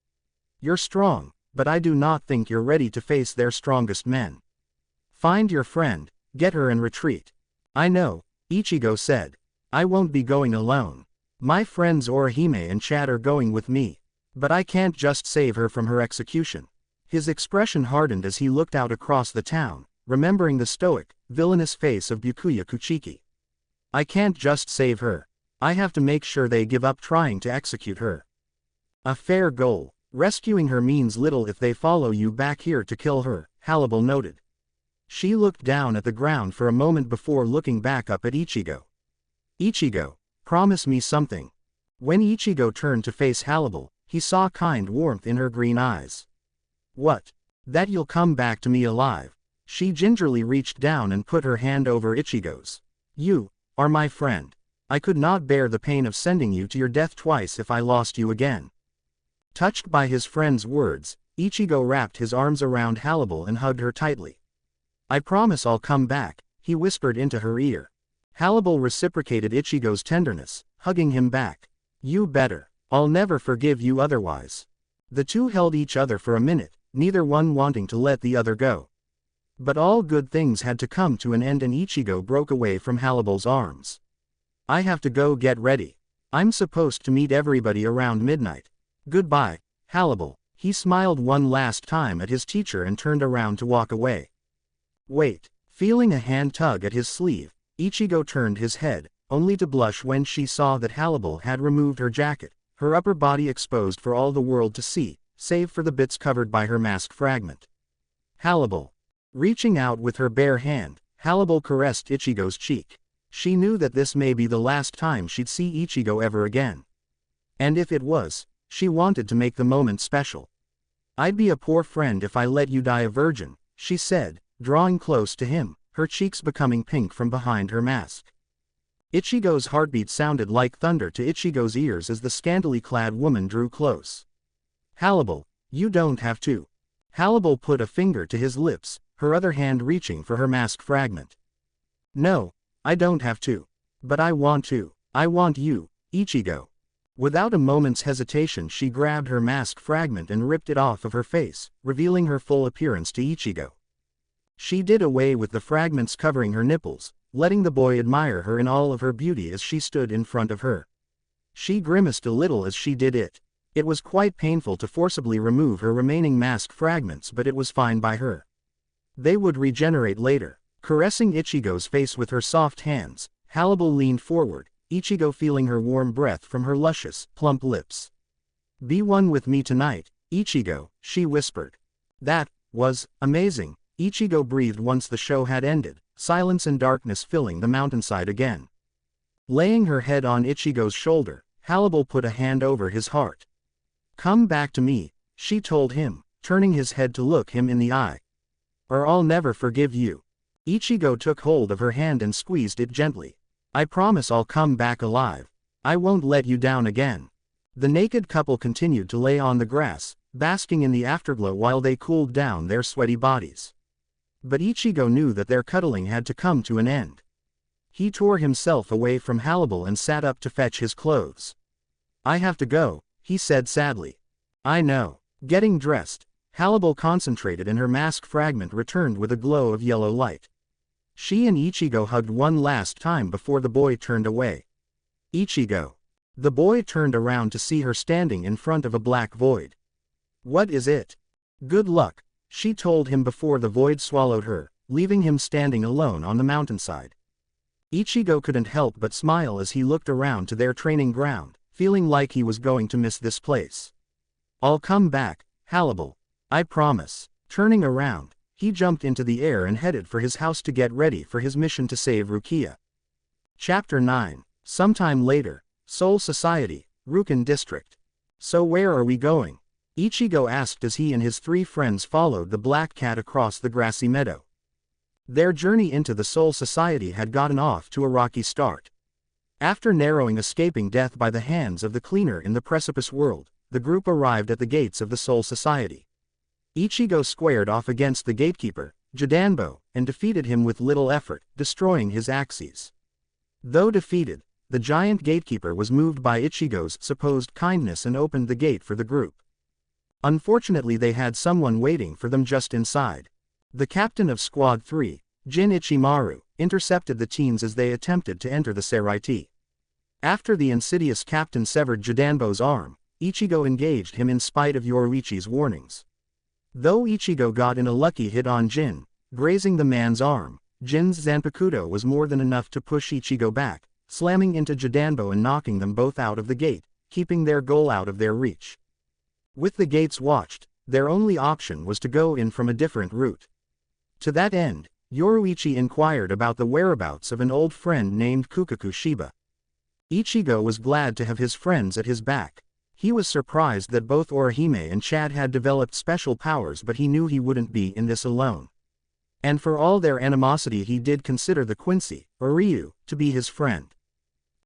You're strong, but I do not think you're ready to face their strongest men. Find your friend, get her and retreat. I know, Ichigo said. I won't be going alone. My friends Orihime and Chad are going with me. But I can't just save her from her execution. His expression hardened as he looked out across the town, remembering the stoic, villainous face of Byakuya Kuchiki. I can't just save her. I have to make sure they give up trying to execute her. A fair goal. Rescuing her means little if they follow you back here to kill her, Harribel noted. She looked down at the ground for a moment before looking back up at Ichigo. Ichigo, promise me something. When Ichigo turned to face Harribel, he saw kind warmth in her green eyes. What? That you'll come back to me alive. She gingerly reached down and put her hand over Ichigo's. You are my friend. I could not bear the pain of sending you to your death twice if I lost you again. Touched by his friend's words, Ichigo wrapped his arms around Harribel and hugged her tightly. I promise I'll come back, he whispered into her ear. Harribel reciprocated Ichigo's tenderness, hugging him back. You better. I'll never forgive you otherwise. The two held each other for a minute, neither one wanting to let the other go. But all good things had to come to an end and Ichigo broke away from Harribel's arms. I have to go get ready. I'm supposed to meet everybody around midnight. Goodbye, Harribel. He smiled one last time at his teacher and turned around to walk away. Wait. Feeling a hand tug at his sleeve, Ichigo turned his head, only to blush when she saw that Harribel had removed her jacket, her upper body exposed for all the world to see, save for the bits covered by her mask fragment. Harribel. Reaching out with her bare hand, Harribel caressed Ichigo's cheek. She knew that this may be the last time she'd see Ichigo ever again. And if it was, she wanted to make the moment special. I'd be a poor friend if I let you die a virgin, she said, drawing close to him, her cheeks becoming pink from behind her mask. Ichigo's heartbeat sounded like thunder to Ichigo's ears as the scantily clad woman drew close. Harribel, you don't have to. Harribel put a finger to his lips, her other hand reaching for her mask fragment. No, I don't have to. But I want to. I want you, Ichigo. Without a moment's hesitation she grabbed her mask fragment and ripped it off of her face, revealing her full appearance to Ichigo. She did away with the fragments covering her nipples, letting the boy admire her in all of her beauty as she stood in front of her. She grimaced a little as she did it. It was quite painful to forcibly remove her remaining mask fragments, but it was fine by her. They would regenerate later. Caressing Ichigo's face with her soft hands, Harribel leaned forward, Ichigo feeling her warm breath from her luscious, plump lips. Be one with me tonight, Ichigo, she whispered. That was amazing, Ichigo breathed once the show had ended, silence and darkness filling the mountainside again. Laying her head on Ichigo's shoulder, Harribel put a hand over his heart. Come back to me, she told him, turning his head to look him in the eye. Or I'll never forgive you. Ichigo took hold of her hand and squeezed it gently. I promise I'll come back alive. I won't let you down again. The naked couple continued to lay on the grass, basking in the afterglow while they cooled down their sweaty bodies. But Ichigo knew that their cuddling had to come to an end. He tore himself away from Harribel and sat up to fetch his clothes. I have to go, he said sadly. I know. Getting dressed, Harribel concentrated and her mask fragment returned with a glow of yellow light. She and Ichigo hugged one last time before the boy turned away. Ichigo. The boy turned around to see her standing in front of a black void. What is it? Good luck, she told him before the void swallowed her, leaving him standing alone on the mountainside. Ichigo couldn't help but smile as he looked around to their training ground, feeling like he was going to miss this place. I'll come back, Harribel. I promise. Turning around, he jumped into the air and headed for his house to get ready for his mission to save Rukia. Chapter 9. Sometime later, Seoul Society, Rukin District. So where are we going? Ichigo asked as he and his three friends followed the black cat across the grassy meadow. Their journey into the Seoul Society had gotten off to a rocky start. After narrowing escaping death by the hands of the cleaner in the precipice world, the group arrived at the gates of the Seoul Society. Ichigo squared off against the gatekeeper, Jidanbo, and defeated him with little effort, destroying his axes. Though defeated, the giant gatekeeper was moved by Ichigo's supposed kindness and opened the gate for the group. Unfortunately they had someone waiting for them just inside. The captain of Squad 3, Jin Ichimaru, intercepted the teens as they attempted to enter the Seraiti. After the insidious captain severed Jidanbo's arm, Ichigo engaged him in spite of Yoruichi's warnings. Though Ichigo got in a lucky hit on Jin, grazing the man's arm. Jin's Zanpakuto was more than enough to push Ichigo back, slamming into Jidanbo and knocking them both out of the gate, keeping their goal out of their reach. With the gates watched, their only option was to go in from a different route. To that end, Yoruichi inquired about the whereabouts of an old friend named Kukaku Shiba. Ichigo was glad to have his friends at his back. He was surprised that both Orihime and Chad had developed special powers, but he knew he wouldn't be in this alone. And for all their animosity, he did consider the Quincy, or Ryu, to be his friend.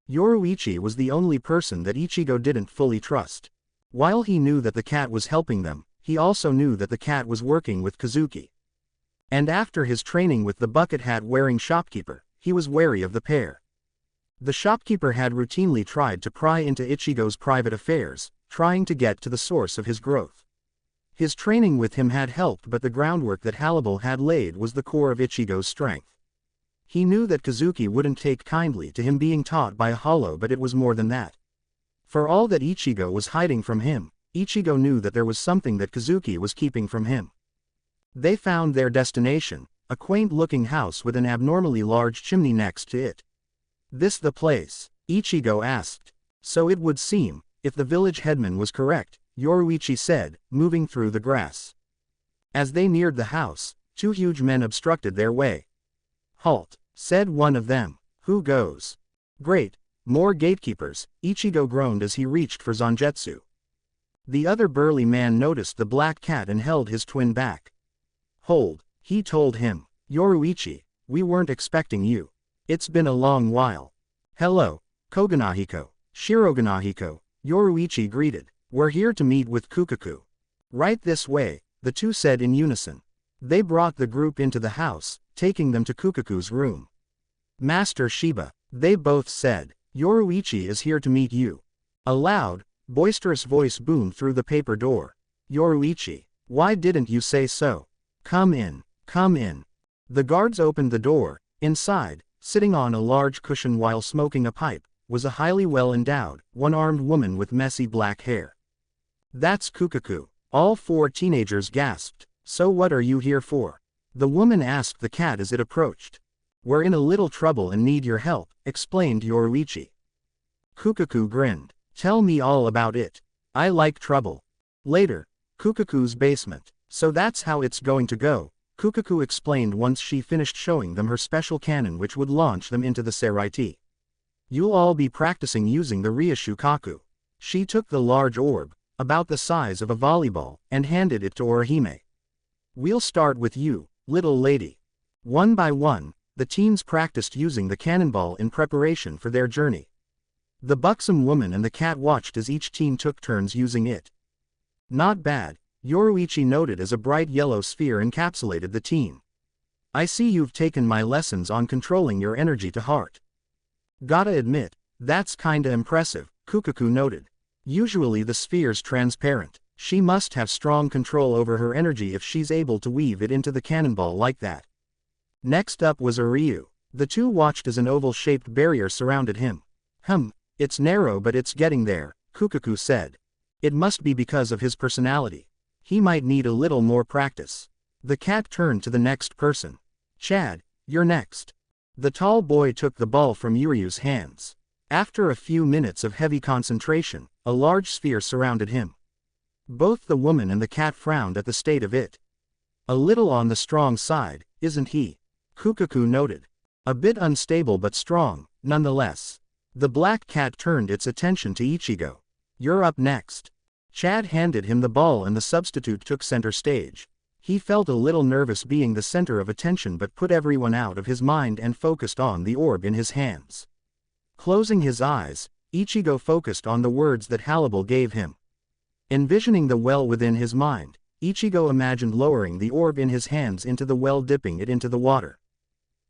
Yoruichi was the only person that Ichigo didn't fully trust. While he knew that the cat was helping them, he also knew that the cat was working with Kazuki. And after his training with the bucket hat-wearing shopkeeper, he was wary of the pair. The shopkeeper had routinely tried to pry into Ichigo's private affairs, trying to get to the source of his growth. His training with him had helped, but the groundwork that Harribel had laid was the core of Ichigo's strength. He knew that Kazuki wouldn't take kindly to him being taught by a hollow, but it was more than that. For all that Ichigo was hiding from him, Ichigo knew that there was something that Kazuki was keeping from him. They found their destination, a quaint-looking house with an abnormally large chimney next to it. "This the place?" Ichigo asked. "So it would seem, if the village headman was correct," Yoruichi said, moving through the grass. As they neared the house, two huge men obstructed their way. "Halt," said one of them. "Who goes?" "Great, more gatekeepers," Ichigo groaned as he reached for Zangetsu. The other burly man noticed the black cat and held his twin back. "Hold," he told him. "Yoruichi, we weren't expecting you. It's been a long while." "Hello, Koganahiko, Shiroganahiko," Yoruichi greeted. "We're here to meet with Kukaku." "Right this way," the two said in unison. They brought the group into the house, taking them to Kukaku's room. "Master Shiba," they both said, "Yoruichi is here to meet you." A loud, boisterous voice boomed through the paper door. "Yoruichi, why didn't you say so? Come in, come in." The guards opened the door. Inside, sitting on a large cushion while smoking a pipe, was a highly well-endowed, one-armed woman with messy black hair. "That's Kukaku," all four teenagers gasped. "So what are you here for?" the woman asked the cat as it approached. "We're in a little trouble and need your help," explained Yoruichi. Kukaku grinned. "Tell me all about it. I like trouble." Later, Kukaku's basement. "So that's how it's going to go," Kukaku explained once she finished showing them her special cannon which would launch them into the Seraiti. "You'll all be practicing using the Ryushukaku." She took the large orb, about the size of a volleyball, and handed it to Orihime. "We'll start with you, little lady." One by one, the teens practiced using the cannonball in preparation for their journey. The buxom woman and the cat watched as each teen took turns using it. "Not bad," Yoruichi noted as a bright yellow sphere encapsulated the teen. "I see you've taken my lessons on controlling your energy to heart." "Gotta admit, that's kinda impressive," Kukaku noted. "Usually the sphere's transparent. She must have strong control over her energy if she's able to weave it into the cannonball like that." Next up was Ryu. The two watched as an oval-shaped barrier surrounded him. It's narrow but it's getting there," Kukaku said. "It must be because of his personality. He might need a little more practice." The cat turned to the next person. "Chad, you're next." The tall boy took the ball from Yuryu's hands. After a few minutes of heavy concentration, a large sphere surrounded him. Both the woman and the cat frowned at the state of it. "A little on the strong side, isn't he?" Kukaku noted. "A bit unstable but strong, nonetheless." The black cat turned its attention to Ichigo. "You're up next." Chad handed him the ball and the substitute took center stage. He felt a little nervous being the center of attention but put everyone out of his mind and focused on the orb in his hands. Closing his eyes, Ichigo focused on the words that Harribel gave him. Envisioning the well within his mind, Ichigo imagined lowering the orb in his hands into the well, dipping it into the water.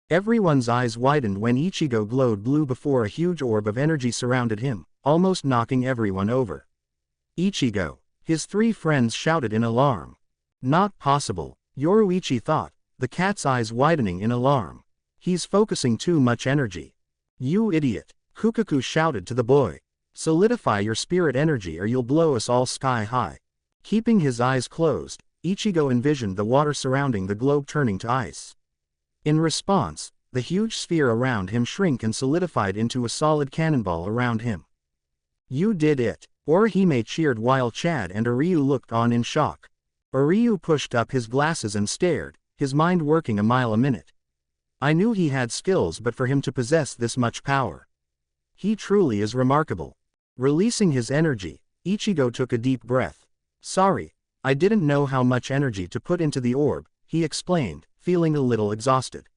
Everyone's eyes widened when Ichigo glowed blue before a huge orb of energy surrounded him, almost knocking everyone over. "Ichigo!" his three friends shouted in alarm. "Not possible," Yoruichi thought, the cat's eyes widening in alarm. "He's focusing too much energy." "You idiot," Kukaku shouted to the boy. "Solidify your spirit energy or you'll blow us all sky high." Keeping his eyes closed, Ichigo envisioned the water surrounding the globe turning to ice. In response, the huge sphere around him shrank and solidified into a solid cannonball around him. You did it! Orihime cheered while Chad and Uryu looked on in shock. Uryu pushed up his glasses and stared, his mind working a mile a minute. I knew he had skills, but for him to possess this much power. He truly is remarkable. Releasing his energy, Ichigo took a deep breath. Sorry, I didn't know how much energy to put into the orb, he explained, feeling a little exhausted.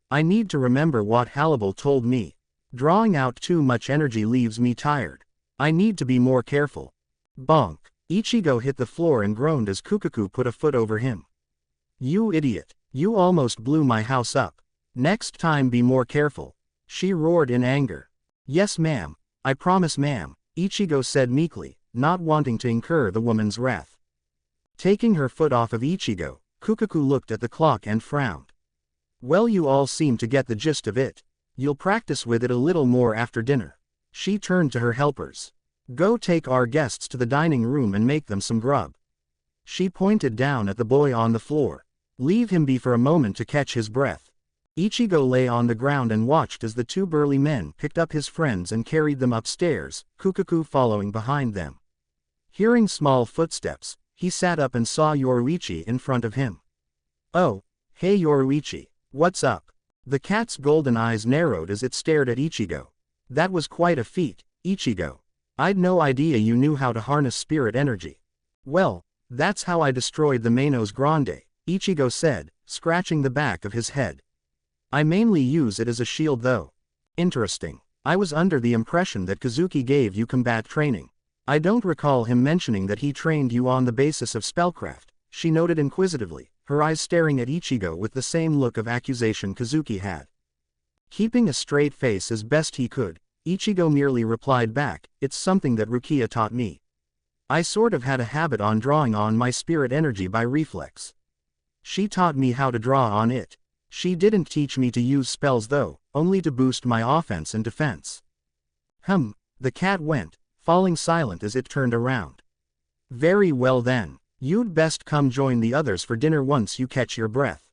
I need to remember what Harribel told me. Drawing out too much energy leaves me tired. I need to be more careful. Bonk. Ichigo hit the floor and groaned as Kukaku put a foot over him. You idiot. You almost blew my house up. Next time be more careful. She roared in anger. Yes ma'am. I promise ma'am, Ichigo said meekly, not wanting to incur the woman's wrath. Taking her foot off of Ichigo, Kukaku looked at the clock and frowned. Well, you all seem to get the gist of it. You'll practice with it a little more after dinner. She turned to her helpers. Go take our guests to the dining room and make them some grub. She pointed down at the boy on the floor. Leave him be for a moment to catch his breath. Ichigo lay on the ground and watched as the two burly men picked up his friends and carried them upstairs, Kukaku following behind them. Hearing small footsteps, he sat up and saw Yoruichi in front of him. Oh, hey Yoruichi, what's up? The cat's golden eyes narrowed as it stared at Ichigo. That was quite a feat, Ichigo. I'd no idea you knew how to harness spirit energy. Well, that's how I destroyed the Manos Grande, Ichigo said, scratching the back of his head. I mainly use it as a shield though. Interesting. I was under the impression that Kazuki gave you combat training. I don't recall him mentioning that he trained you on the basis of spellcraft, she noted inquisitively, her eyes staring at Ichigo with the same look of accusation Kazuki had. Keeping a straight face as best he could, Ichigo merely replied back, it's something that Rukia taught me. I sort of had a habit on drawing on my spirit energy by reflex. She taught me how to draw on it. She didn't teach me to use spells though, only to boost my offense and defense. The cat went, falling silent as it turned around. Very well then, you'd best come join the others for dinner once you catch your breath.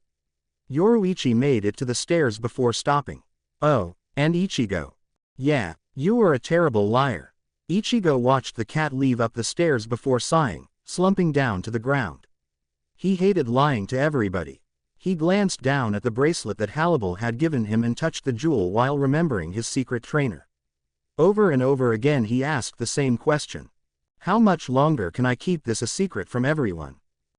Yoruichi made it to the stairs before stopping. Oh, and Ichigo. Yeah, you were a terrible liar. Ichigo watched the cat leave up the stairs before sighing, slumping down to the ground. He hated lying to everybody. He glanced down at the bracelet that Harribel had given him and touched the jewel while remembering his secret trainer. Over and over again he asked the same question. How much longer can I keep this a secret from everyone?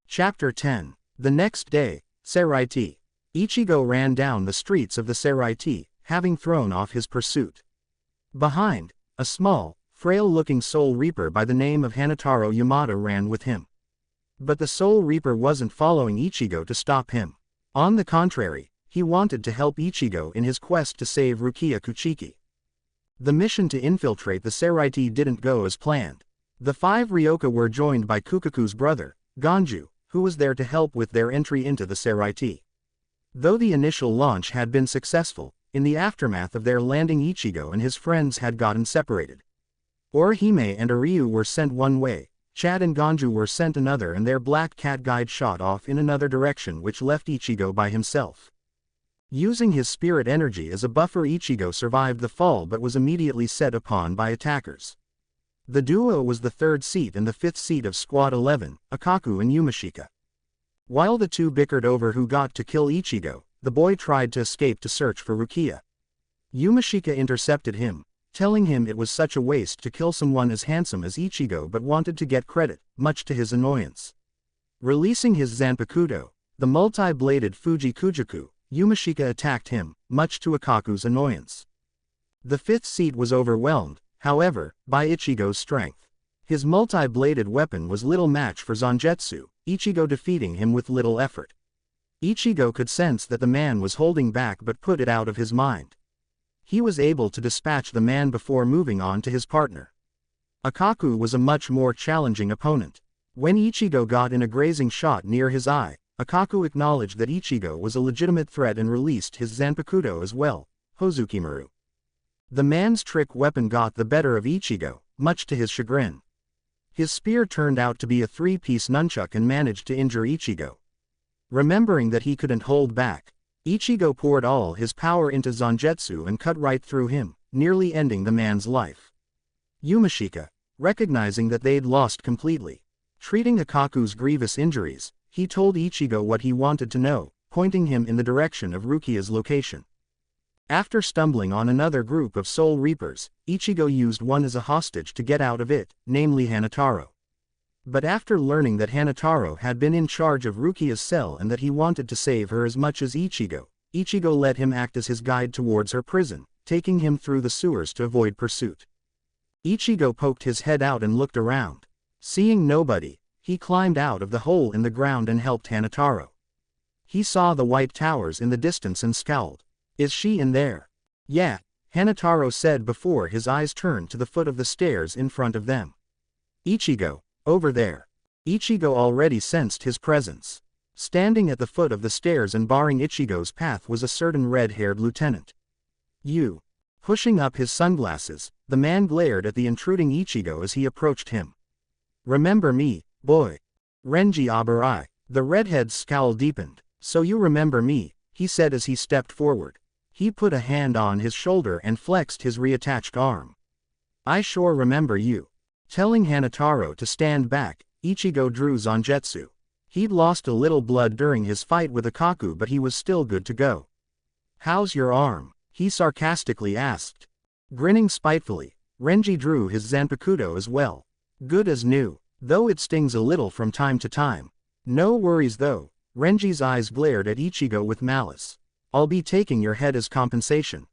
Chapter 10. The next day, Seraiti. Ichigo ran down the streets of the Seraiti, having thrown off his pursuit. Behind, a small, frail-looking Soul Reaper by the name of Hanataro Yamada ran with him. But the Soul Reaper wasn't following Ichigo to stop him. On the contrary, he wanted to help Ichigo in his quest to save Rukia Kuchiki. The mission to infiltrate the Seraiti didn't go as planned. The 5 Ryoka were joined by Kukaku's brother, Ganju, who was there to help with their entry into the Seraiti. Though the initial launch had been successful, in the aftermath of their landing Ichigo and his friends had gotten separated. Orihime and Uryu were sent one way, Chad and Ganju were sent another, and their black cat guide shot off in another direction, which left Ichigo by himself. Using his spirit energy as a buffer, Ichigo survived the fall but was immediately set upon by attackers. The duo was the 3rd seat and the 5th seat of Squad 11, Akaku and Yumashika. While the two bickered over who got to kill Ichigo, the boy tried to escape to search for Rukia. Yumashika intercepted him, telling him it was such a waste to kill someone as handsome as Ichigo, but wanted to get credit, much to his annoyance. Releasing his Zanpakuto, the multi-bladed Fuji Kujaku, Yumashika attacked him, much to Akaku's annoyance. The 5th seat was overwhelmed, however, by Ichigo's strength. His multi-bladed weapon was little match for Zangetsu, Ichigo defeating him with little effort. Ichigo could sense that the man was holding back but put it out of his mind. He was able to dispatch the man before moving on to his partner. Akaku was a much more challenging opponent. When Ichigo got in a grazing shot near his eye, Akaku acknowledged that Ichigo was a legitimate threat and released his Zanpakuto as well, Hozukimaru. The man's trick weapon got the better of Ichigo, much to his chagrin. His spear turned out to be a three-piece nunchuck and managed to injure Ichigo. Remembering that he couldn't hold back, Ichigo poured all his power into Zangetsu and cut right through him, nearly ending the man's life. Yumashika, recognizing that they'd lost completely, treating Akaku's grievous injuries, he told Ichigo what he wanted to know, pointing him in the direction of Rukia's location. After stumbling on another group of Soul Reapers, Ichigo used one as a hostage to get out of it, namely Hanataro. But after learning that Hanataro had been in charge of Rukia's cell and that he wanted to save her as much as Ichigo, Ichigo let him act as his guide towards her prison, taking him through the sewers to avoid pursuit. Ichigo poked his head out and looked around. Seeing nobody, he climbed out of the hole in the ground and helped Hanataro. He saw the white towers in the distance and scowled. "Is she in there?" "Yeah," Hanataro said before his eyes turned to the foot of the stairs in front of them. "Ichigo, over there." Ichigo already sensed his presence. Standing at the foot of the stairs and barring Ichigo's path was a certain red-haired lieutenant. "You." Pushing up his sunglasses, the man glared at the intruding Ichigo as he approached him. "Remember me, boy?" "Renji Abarai." The redhead's scowl deepened. "So you remember me," he said as he stepped forward. He put a hand on his shoulder and flexed his reattached arm. "I sure remember you." Telling Hanataro to stand back, Ichigo drew Zangetsu. He'd lost a little blood during his fight with Akaku, but he was still good to go. "How's your arm?" he sarcastically asked. Grinning spitefully, Renji drew his Zanpakuto as well. "Good as new, though it stings a little from time to time." "No worries though." Renji's eyes glared at Ichigo with malice. "I'll be taking your head as compensation."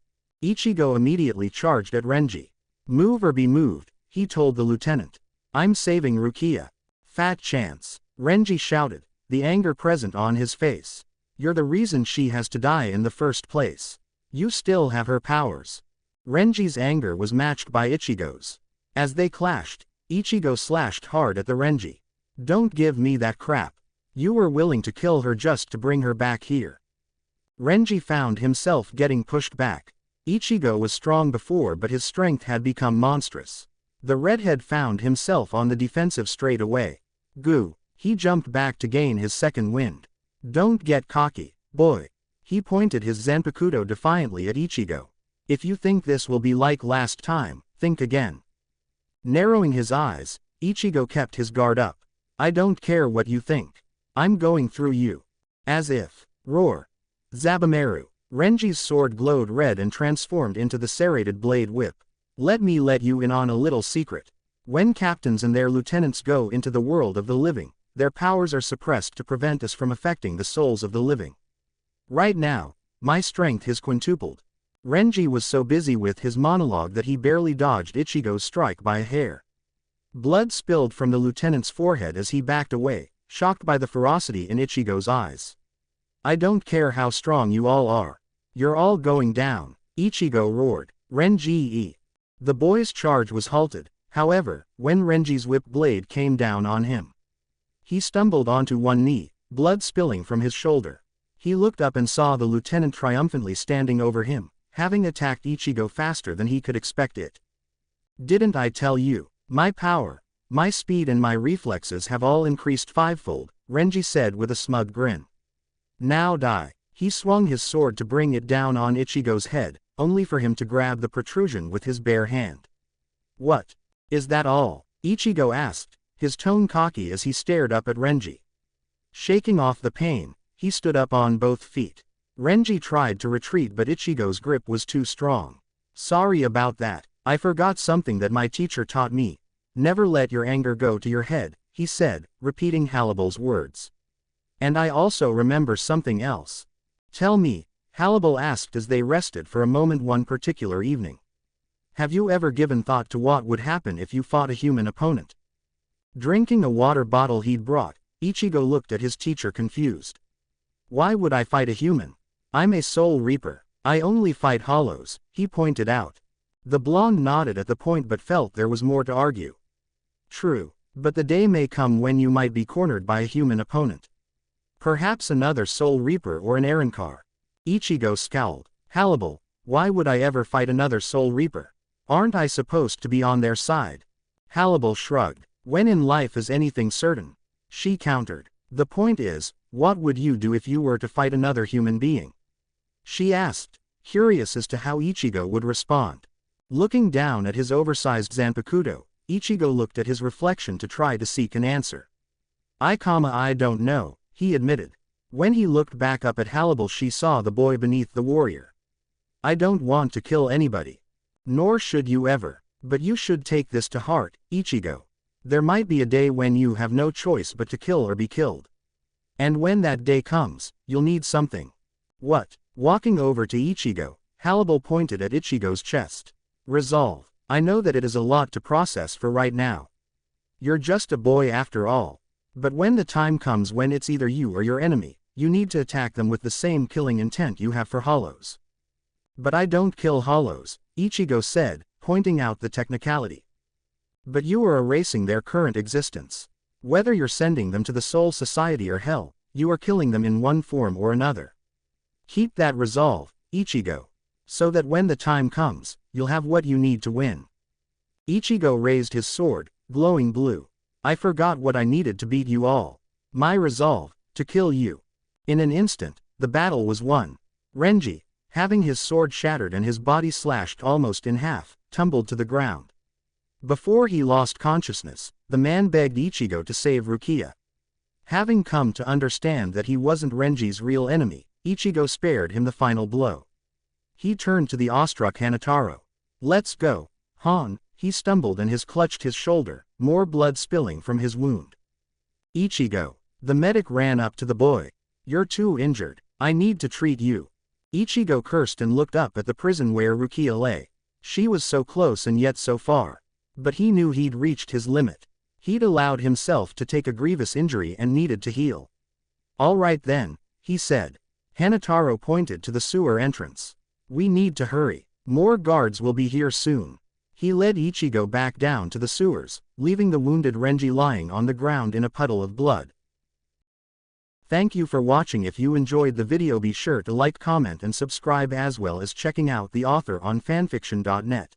Ichigo immediately charged at Renji. "Move or be moved," he told the lieutenant. "I'm saving Rukia." "Fat chance," Renji shouted, the anger present on his face. "You're the reason she has to die in the first place. You still have her powers." Renji's anger was matched by Ichigo's. As they clashed, Ichigo slashed hard at the Renji. "Don't give me that crap. You were willing to kill her just to bring her back here." Renji found himself getting pushed back. Ichigo was strong before, but his strength had become monstrous. The redhead found himself on the defensive straight away. "Goo." He jumped back to gain his second wind. "Don't get cocky, boy." He pointed his Zanpakuto defiantly at Ichigo. "If you think this will be like last time, think again." Narrowing his eyes, Ichigo kept his guard up. "I don't care what you think. I'm going through you." "As if." "Roar." Zabumaru. Renji's sword glowed red and transformed into the serrated blade whip. "Let me let you in on a little secret. When captains and their lieutenants go into the world of the living, their powers are suppressed to prevent us from affecting the souls of the living. Right now, my strength is quintupled." Renji was so busy with his monologue that he barely dodged Ichigo's strike by a hair. Blood spilled from the lieutenant's forehead as he backed away, shocked by the ferocity in Ichigo's eyes. "I don't care how strong you all are. You're all going down," Ichigo roared. "Renji." The boy's charge was halted, however, when Renji's whip blade came down on him. He stumbled onto one knee, blood spilling from his shoulder. He looked up and saw the lieutenant triumphantly standing over him, having attacked Ichigo faster than he could expect it. "Didn't I tell you? My power, my speed and my reflexes have all increased fivefold," Renji said with a smug grin. "Now die." He swung his sword to bring it down on Ichigo's head, only for him to grab the protrusion with his bare hand. "What? Is that all?" Ichigo asked, his tone cocky as he stared up at Renji. Shaking off the pain, he stood up on both feet. Renji tried to retreat, but Ichigo's grip was too strong. "Sorry about that. I forgot something that my teacher taught me. Never let your anger go to your head," he said, repeating Harribel's words. "And I also remember something else." "Tell me," Harribel asked as they rested for a moment one particular evening. "Have you ever given thought to what would happen if you fought a human opponent?" Drinking a water bottle he'd brought, Ichigo looked at his teacher confused. "Why would I fight a human? I'm a Soul Reaper. I only fight hollows," he pointed out. The blonde nodded at the point but felt there was more to argue. "True, but the day may come when you might be cornered by a human opponent. Perhaps another Soul Reaper or an Arrancar." Ichigo scowled. "Harribel, why would I ever fight another Soul Reaper? Aren't I supposed to be on their side?" Harribel shrugged. When in life is anything certain? She countered. The point is, what would you do if you were to fight another human being? She asked, curious as to how Ichigo would respond. Looking down at his oversized Zanpakuto, Ichigo looked at his reflection to try to seek an answer. I don't know, he admitted. When he looked back up at Harribel, she saw the boy beneath the warrior. I don't want to kill anybody. Nor should you ever. But you should take this to heart, Ichigo. There might be a day when you have no choice but to kill or be killed. And when that day comes, you'll need something. What? Walking over to Ichigo, Harribel pointed at Ichigo's chest. Resolve. I know that it is a lot to process for right now. You're just a boy after all. But when the time comes when it's either you or your enemy, you need to attack them with the same killing intent you have for hollows. But I don't kill hollows, Ichigo said, pointing out the technicality. But you are erasing their current existence. Whether you're sending them to the Soul Society or hell, you are killing them in one form or another. Keep that resolve, Ichigo. So that when the time comes, you'll have what you need to win. Ichigo raised his sword, glowing blue. I forgot what I needed to beat you all. My resolve, to kill you. In an instant, the battle was won. Renji, having his sword shattered and his body slashed almost in half, tumbled to the ground. Before he lost consciousness, the man begged Ichigo to save Rukia. Having come to understand that he wasn't Renji's real enemy, Ichigo spared him the final blow. He turned to the awestruck Hanataro. Let's go, Han. He stumbled and clutched his shoulder, more blood spilling from his wound. Ichigo. The medic ran up to the boy. You're too injured. I need to treat you. Ichigo cursed and looked up at the prison where Rukia lay. She was so close and yet so far. But he knew he'd reached his limit. He'd allowed himself to take a grievous injury and needed to heal. All right then, he said. Hanataro pointed to the sewer entrance. We need to hurry. More guards will be here soon. He led Ichigo back down to the sewers, leaving the wounded Renji lying on the ground in a puddle of blood. Thank you for watching. If you enjoyed the video, be sure to like, comment and subscribe, as well as checking out the author on fanfiction.net.